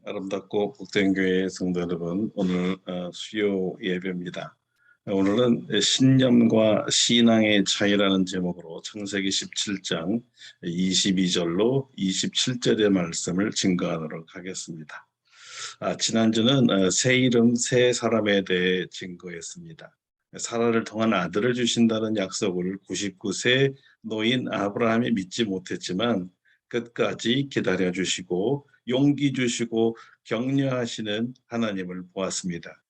아름답고 복된 교회 성도 여러분, 오늘 수요 예배입니다. 오늘은 신념과 신앙의 차이라는 제목으로 창세기 17장 22절로 27절의 말씀을 증거하도록 하겠습니다. 지난주는 새 이름, 새 사람에 대해 증거했습니다. 사라를 통한 아들을 주신다는 약속을 99세 노인 아브라함이 믿지 못했지만 끝까지 기다려주시고 용기 주시고 격려하시는 하나님을 보았습니다.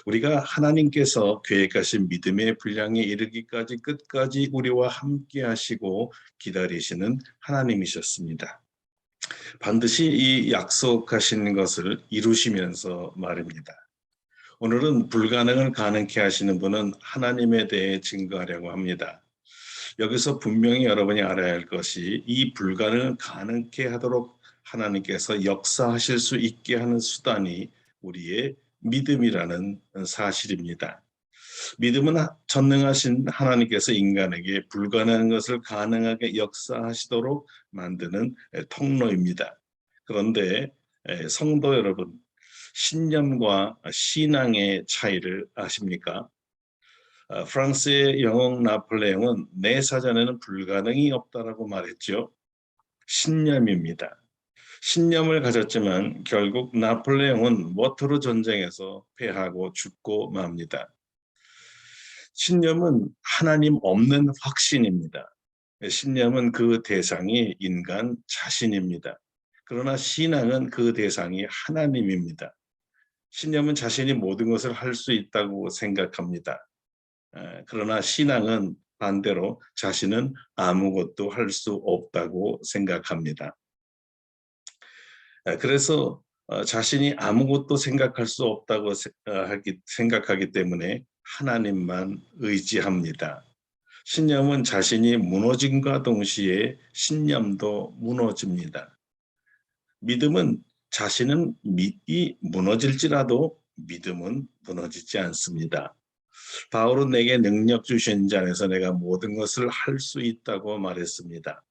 우리가 하나님께서 계획하신 믿음의 분량에 이르기까지 끝까지 우리와 함께 하시고 기다리시는 하나님이셨습니다. 반드시 이 약속하신 것을 이루시면서 말입니다. 오늘은 불가능을 가능케 하시는 분은 하나님에 대해 증거하려고 합니다. 여기서 분명히 여러분이 알아야 할 것이 이 불가능을 가능케 하도록 하나님께서 역사하실 수 있게 하는 수단이 우리의 믿음이라는 사실입니다. 믿음은 전능하신 하나님께서 인간에게 불가능한 것을 가능하게 역사하시도록 만드는 통로입니다. 그런데 성도 여러분, 신념과 신앙의 차이를 아십니까? 프랑스의 영웅 나폴레옹은 내 사전에는 불가능이 없다라고 말했죠. 신념입니다. 신념을 가졌지만 결국 나폴레옹은 워터루 전쟁에서 패하고 죽고 맙니다. 신념은 하나님 없는 확신입니다. 신념은 그 대상이 인간 자신입니다. 그러나 신앙은 그 대상이 하나님입니다. 신념은 자신이 모든 것을 할 수 있다고 생각합니다. 그러나 신앙은 반대로 자신은 아무것도 할 수 없다고 생각합니다. 그래서 자신이 아무것도 생각할 수 없다고 생각하기 때문에 하나님만 의지합니다. 신념은 자신이 무너짐과 동시에 신념도 무너집니다. 믿음은 자신은 무너질지라도 믿음은 무너지지 않습니다. 바울은 내게 능력 주신 자 안에서 내가 모든 것을 할 수 있다고 말했습니다.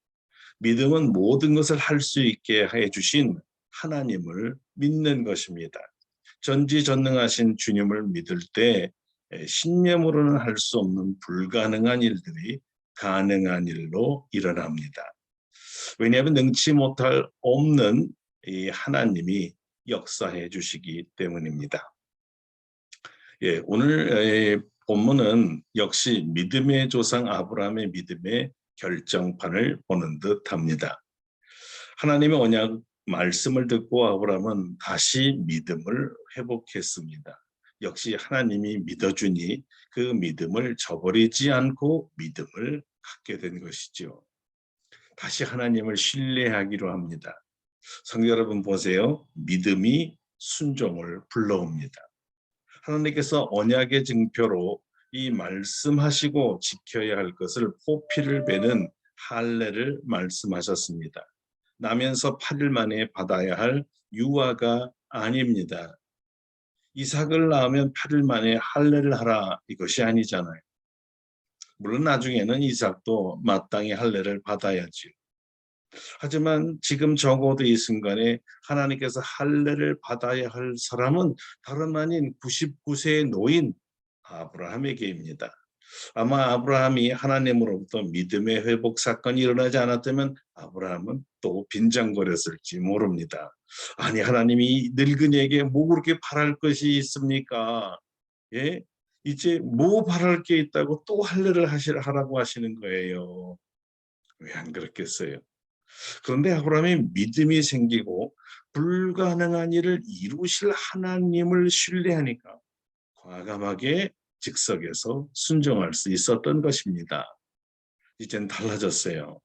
믿음은 모든 것을 할 수 있게 해주신 하나님을 믿는 것입니다. 전지전능하신 주님을 믿을 때 신념으로는 할 수 없는 불가능한 일들이 가능한 일로 일어납니다. 왜냐하면 능치 못할 없는 이 하나님이 역사해 주시기 때문입니다. 오늘 본문은 역시 믿음의 조상 아브라함의 믿음의 결정판을 보는 듯합니다. 하나님의 언약 말씀을 듣고 아브라함은 다시 믿음을 회복했습니다. 역시 하나님이 믿어주니 그 믿음을 저버리지 않고 믿음을 갖게 된 것이죠. 다시 하나님을 신뢰하기로 합니다. 성도 여러분 보세요. 믿음이 순종을 불러옵니다. 하나님께서 언약의 증표로 이 말씀하시고 지켜야 할 것을 포피를 베는 할례를 말씀하셨습니다. 나면서 8일 만에 받아야 할 유아가 아닙니다. 이삭을 낳으면 8일 만에 할례를 하라 이것이 아니잖아요. 물론 나중에는 이삭도 마땅히 할례를 받아야지요. 하지만 지금 적어도 이 순간에 하나님께서 할례를 받아야 할 사람은 다름 아닌 99세의 노인 아브라함에게입니다. 아마 아브라함이 하나님으로부터 믿음의 회복 사건이 일어나지 않았다면 아브라함은 또 빈정거렸을지 모릅니다. 아니 하나님이 늙은이에게 뭐 그렇게 바랄 것이 있습니까? 예? 이제 뭐 바랄 게 있다고 또 할례를 하라고 하시는 거예요. 왜 안 그렇겠어요? 그런데 아브라함이 믿음이 생기고 불가능한 일을 이루실 하나님을 신뢰하니까 과감하게 즉석에서 순종할 수 있었던 것입니다. 이젠 달라졌어요.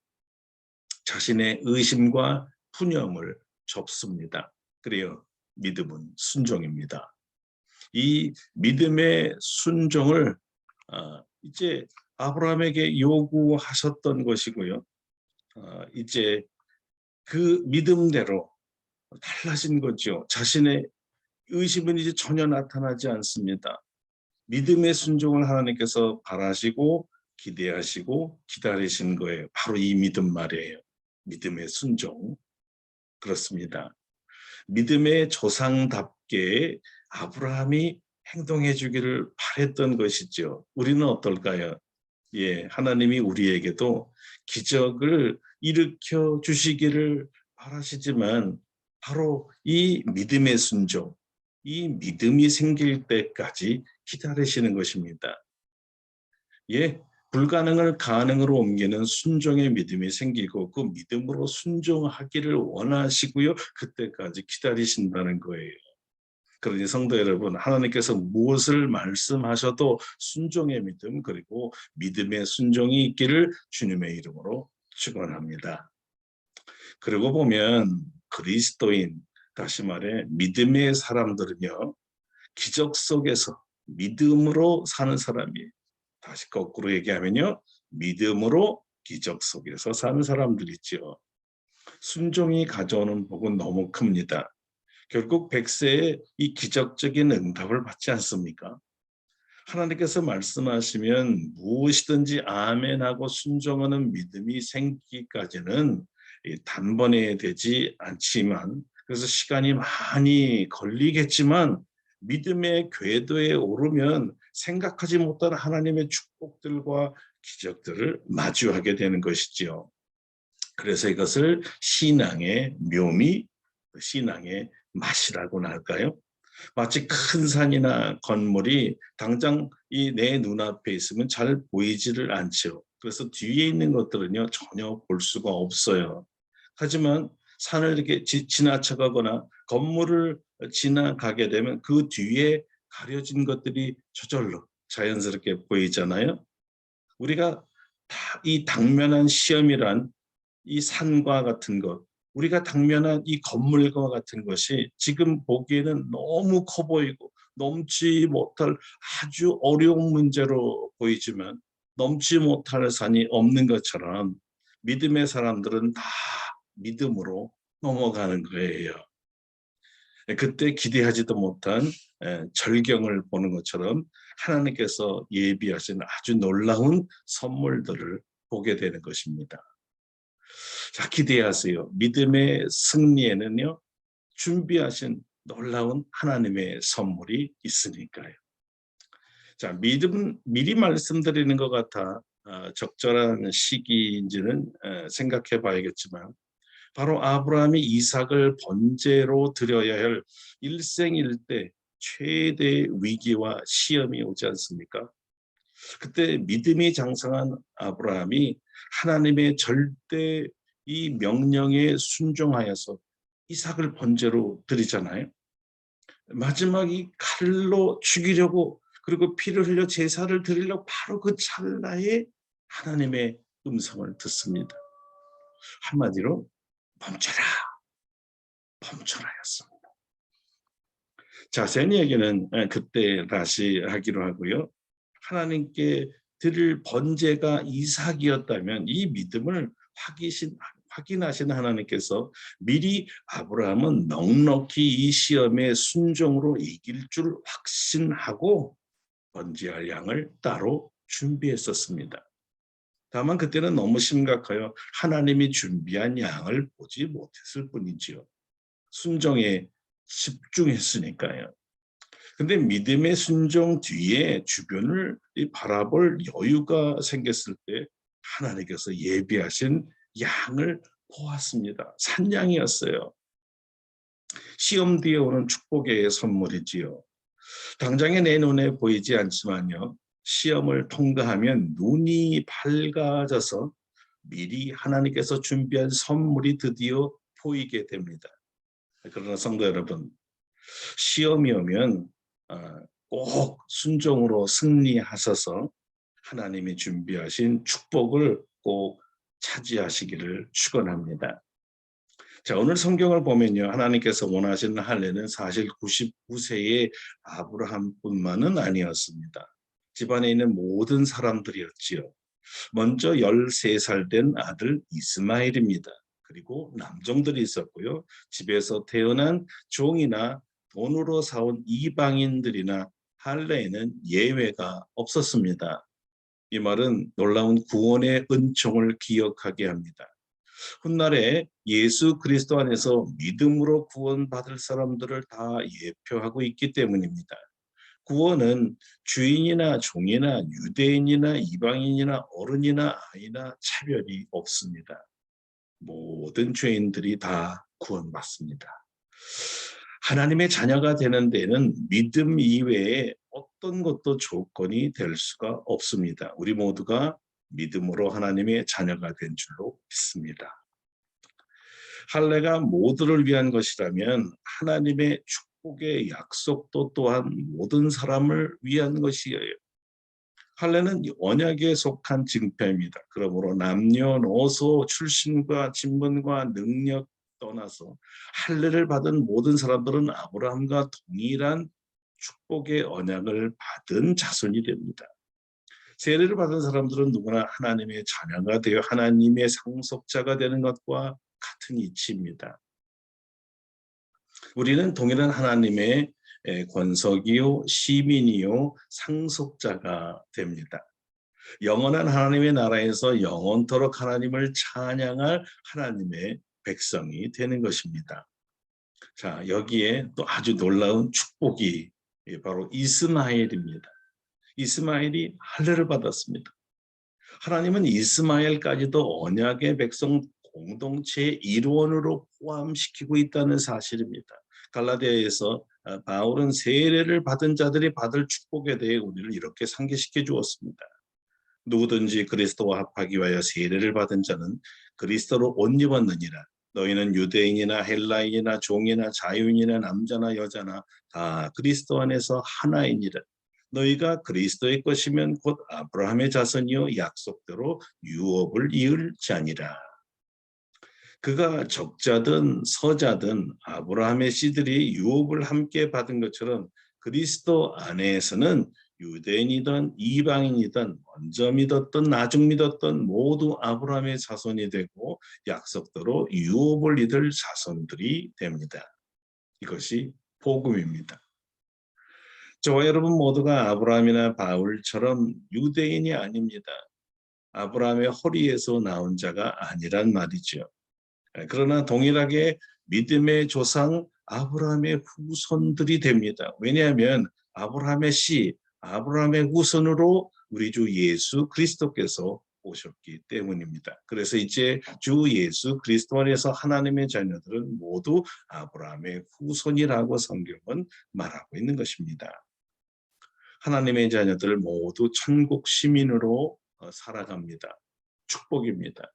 자신의 의심과 푸념을 접습니다. 그래요. 믿음은 순종입니다. 이 믿음의 순종을 이제 아브라함에게 요구하셨던 것이고요. 이제 그 믿음대로 달라진 거죠. 자신의 의심은 이제 전혀 나타나지 않습니다. 믿음의 순종을 하나님께서 바라시고 기대하시고 기다리신 거예요. 바로 이 믿음 말이에요. 믿음의 순종. 그렇습니다. 믿음의 조상답게 아브라함이 행동해 주기를 바랬던 것이죠. 우리는 어떨까요? 예, 하나님이 우리에게도 기적을 일으켜 주시기를 바라시지만 바로 이 믿음의 순종, 이 믿음이 생길 때까지 기다리시는 것입니다. 예, 불가능을 가능으로 옮기는 순종의 믿음이 생기고 그 믿음으로 순종하기를 원하시고요. 그때까지 기다리신다는 거예요. 그러니 성도 여러분, 하나님께서 무엇을 말씀하셔도 순종의 믿음 그리고 믿음의 순종이 있기를 주님의 이름으로 축원합니다. 그리고 보면 그리스도인, 다시 말해 믿음의 사람들은요. 기적 속에서 믿음으로 사는 사람이에요. 다시 거꾸로 얘기하면요. 믿음으로 기적 속에서 사는 사람들이죠. 순종이 가져오는 복은 너무 큽니다. 결국 백세의 이 기적적인 응답을 받지 않습니까? 하나님께서 말씀하시면 무엇이든지 아멘하고 순종하는 믿음이 생기기까지는 단번에 되지 않지만, 그래서 시간이 많이 걸리겠지만 믿음의 궤도에 오르면 생각하지 못한 하나님의 축복들과 기적들을 마주하게 되는 것이지요. 그래서 이것을 신앙의 묘미, 신앙의 맛이라고나 할까요? 마치 큰 산이나 건물이 당장 이 내 눈앞에 있으면 잘 보이지를 않죠. 그래서 뒤에 있는 것들은요 전혀 볼 수가 없어요. 하지만 산을 이렇게 지나쳐가거나 건물을 지나가게 되면 그 뒤에 가려진 것들이 저절로 자연스럽게 보이잖아요. 우리가 이 당면한 시험이란 이 산과 같은 것, 우리가 당면한 이 건물과 같은 것이 지금 보기에는 너무 커 보이고 넘지 못할 아주 어려운 문제로 보이지만 넘지 못할 산이 없는 것처럼 믿음의 사람들은 다 믿음으로 넘어가는 거예요. 그때 기대하지도 못한 절경을 보는 것처럼 하나님께서 예비하신 아주 놀라운 선물들을 보게 되는 것입니다. 자, 기대하세요. 믿음의 승리에는요, 준비하신 놀라운 하나님의 선물이 있으니까요. 자, 믿음, 미리 말씀드리는 것 같아 적절한 시기인지는 생각해 봐야겠지만, 바로 아브라함이 이삭을 번제로 드려야 할 일생일대 최대 위기와 시험이 오지 않습니까? 그때 믿음이 장성한 아브라함이 하나님의 절대 이 명령에 순종하여서 이삭을 번제로 드리잖아요. 마지막 이 칼로 죽이려고 그리고 피를 흘려 제사를 드리려고 바로 그 찰나에 하나님의 음성을 듣습니다. 한마디로 멈춰라, 멈춰라였습니다. 자세한 얘기는 그때 다시 하기로 하고요. 하나님께 드릴 번제가 이삭이었다면 이 믿음을 확인하신 하나님께서 미리 아브라함은 넉넉히 이 시험의 순종으로 이길 줄 확신하고 번제할 양을 따로 준비했었습니다. 다만 그때는 너무 심각해요. 하나님이 준비한 양을 보지 못했을 뿐이지요. 순종에 집중했으니까요. 근데 믿음의 순종 뒤에 주변을 바라볼 여유가 생겼을 때 하나님께서 예비하신 양을 보았습니다. 산양이었어요. 시험 뒤에 오는 축복의 선물이지요. 당장에 내 눈에 보이지 않지만요. 시험을 통과하면 눈이 밝아져서 미리 하나님께서 준비한 선물이 드디어 보이게 됩니다. 그러나 성도 여러분, 시험이 오면 꼭 순종으로 승리하셔서 하나님이 준비하신 축복을 꼭 차지하시기를 축원합니다. 자, 오늘 성경을 보면요. 하나님께서 원하시는 할례는 사실 99세의 아브라함뿐만은 아니었습니다. 집안에 있는 모든 사람들이었지요. 먼저 13살 된 아들 이스마엘입니다. 그리고 남종들이 있었고요. 집에서 태어난 종이나 돈으로 사온 이방인들이나 할례에는 예외가 없었습니다. 이 말은 놀라운 구원의 은총을 기억하게 합니다. 훗날에 예수 그리스도 안에서 믿음으로 구원받을 사람들을 다 예표하고 있기 때문입니다. 구원은 주인이나 종이나 유대인이나 이방인이나 어른이나 아이나 차별이 없습니다. 모든 죄인들이 다 구원받습니다. 하나님의 자녀가 되는 데는 믿음 이외에 어떤 것도 조건이 될 수가 없습니다. 우리 모두가 믿음으로 하나님의 자녀가 된 줄로 믿습니다. 할례가 모두를 위한 것이라면 하나님의 축복의 약속도 또한 모든 사람을 위한 것이에요. 할례는 언약에 속한 징표입니다. 그러므로 남녀노소 출신과 신분과 능력 떠나서 할례를 받은 모든 사람들은 아브라함과 동일한 축복의 언약을 받은 자손이 됩니다. 세례를 받은 사람들은 누구나 하나님의 자녀가 되어 하나님의 상속자가 되는 것과 같은 이치입니다. 우리는 동일한 하나님의 권속이요 시민이요 상속자가 됩니다. 영원한 하나님의 나라에서 영원토록 하나님을 찬양할 하나님의 백성이 되는 것입니다. 자, 여기에 또 아주 놀라운 축복이 바로 이스마엘입니다. 이스마엘이 할례를 받았습니다. 하나님은 이스마엘까지도 언약의 백성 공동체의 일원으로 포함시키고 있다는 사실입니다. 갈라디아에서 바울은 세례를 받은 자들이 받을 축복에 대해 우리를 이렇게 상기시켜 주었습니다. 누구든지 그리스도와 합하기 위하여 세례를 받은 자는 그리스도로 옷 입었느니라. 너희는 유대인이나 헬라인이나 종이나 자유인이나 남자나 여자나 다 그리스도 안에서 하나이니라. 너희가 그리스도의 것이면 곧 아브라함의 자손이요 약속대로 유업을 이을 자니라. 그가 적자든 서자든 아브라함의 씨들이 유업을 함께 받은 것처럼 그리스도 안에서는 유대인이든 이방인이든 먼저 믿었던 나중 믿었던 모두 아브라함의 자손이 되고 약속대로 유업을 이을 자손들이 됩니다. 이것이 복음입니다. 저와 여러분 모두가 아브라함이나 바울처럼 유대인이 아닙니다. 아브라함의 허리에서 나온 자가 아니란 말이죠. 그러나 동일하게 믿음의 조상 아브라함의 후손들이 됩니다. 왜냐하면 아브라함의 씨, 아브라함의 후손으로 우리 주 예수 그리스도께서 오셨기 때문입니다. 그래서 이제 주 예수 그리스도 안에서 하나님의 자녀들은 모두 아브라함의 후손이라고 성경은 말하고 있는 것입니다. 하나님의 자녀들 모두 천국 시민으로 살아갑니다. 축복입니다.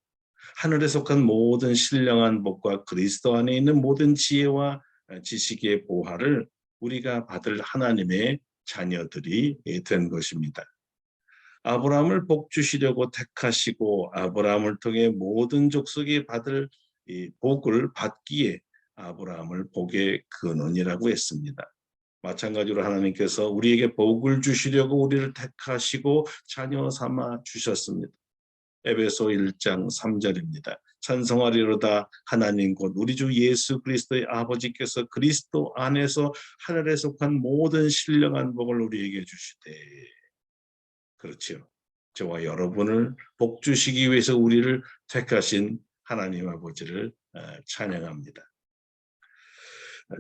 하늘에 속한 모든 신령한 복과 그리스도 안에 있는 모든 지혜와 지식의 보화를 우리가 받을 하나님의 자녀들이 된 것입니다. 아브라함을 복 주시려고 택하시고 아브라함을 통해 모든 족속이 받을 이 복을 받기에 아브라함을 복의 근원이라고 했습니다. 마찬가지로 하나님께서 우리에게 복을 주시려고 우리를 택하시고 자녀 삼아 주셨습니다. 에베소 1장 3절입니다. 찬송하리로다 하나님 곧 우리 주 예수 그리스도의 아버지께서 그리스도 안에서 하늘에 속한 모든 신령한 복을 우리에게 주시되. 그렇죠. 저와 여러분을 복 주시기 위해서 우리를 택하신 하나님 아버지를 찬양합니다.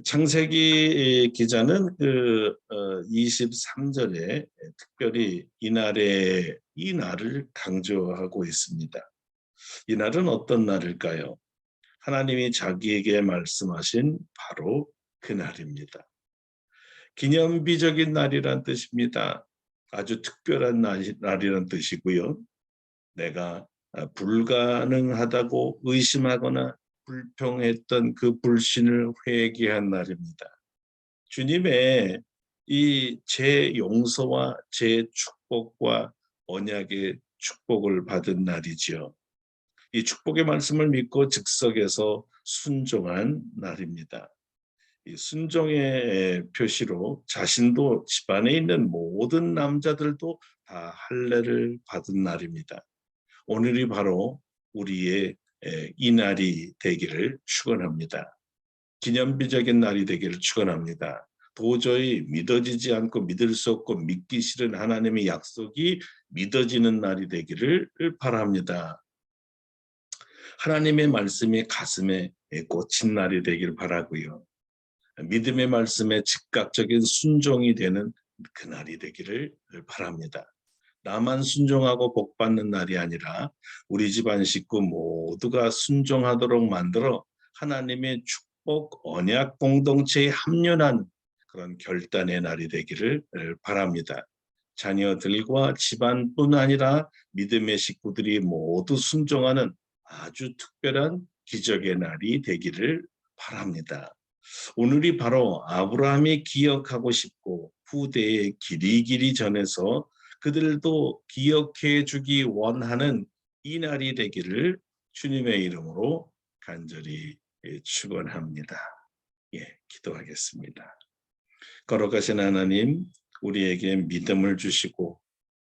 창세기 기자는 그 23절에 특별히 이 날을 강조하고 있습니다. 이 날은 어떤 날일까요? 하나님이 자기에게 말씀하신 바로 그 날입니다. 기념비적인 날이란 뜻입니다. 아주 특별한 날이란 뜻이고요. 내가 불가능하다고 의심하거나 불평했던 그 불신을 회개한 날입니다. 주님의 이 재용서와 재축복과 언약의 축복을 받은 날이지요. 이 축복의 말씀을 믿고 즉석에서 순종한 날입니다. 이 순종의 표시로 자신도 집안에 있는 모든 남자들도 다 할례를 받은 날입니다. 오늘이 바로 우리의 이 날이 되기를 축원합니다. 기념비적인 날이 되기를 축원합니다. 도저히 믿어지지 않고 믿을 수 없고 믿기 싫은 하나님의 약속이 믿어지는 날이 되기를 바랍니다. 하나님의 말씀이 가슴에 꽂힌 날이 되길 바라고요. 믿음의 말씀에 즉각적인 순종이 되는 그날이 되기를 바랍니다. 나만 순종하고 복받는 날이 아니라 우리 집안 식구 모두가 순종하도록 만들어 하나님의 축복 언약 공동체에 합류하는 그런 결단의 날이 되기를 바랍니다. 자녀들과 집안뿐 아니라 믿음의 식구들이 모두 순종하는 아주 특별한 기적의 날이 되기를 바랍니다. 오늘이 바로 아브라함이 기억하고 싶고 후대에 길이길이 전해서 그들도 기억해 주기 원하는 이 날이 되기를 주님의 이름으로 간절히 축원합니다. 기도하겠습니다. 거룩하신 하나님, 우리에게 믿음을 주시고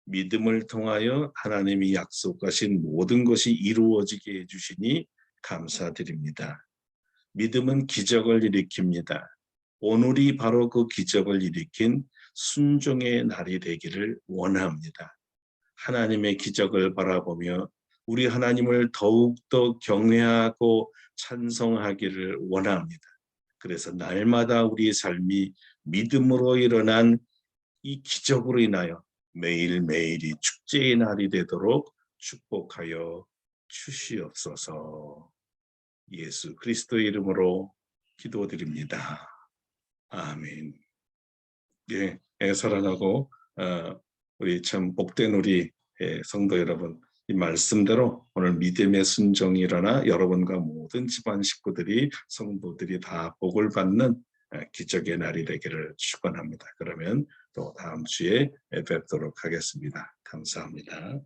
믿음을 통하여 하나님이 약속하신 모든 것이 이루어지게 해주시니 감사드립니다. 믿음은 기적을 일으킵니다. 오늘이 바로 그 기적을 일으킨 순종의 날이 되기를 원합니다. 하나님의 기적을 바라보며 우리 하나님을 더욱더 경외하고 찬송하기를 원합니다. 그래서 날마다 우리의 삶이 믿음으로 일어난 이 기적으로 인하여 매일매일이 축제의 날이 되도록 축복하여 주시옵소서. 예수 그리스도의 이름으로 기도드립니다. 아멘. 사랑하고 우리 참 복된 우리 성도 여러분, 이 말씀대로 오늘 믿음의 순종이 일어나 여러분과 모든 집안 식구들이 성도들이 다 복을 받는 기적의 날이 되기를 축원합니다. 그러면 또 다음 주에 뵙도록 하겠습니다. 감사합니다.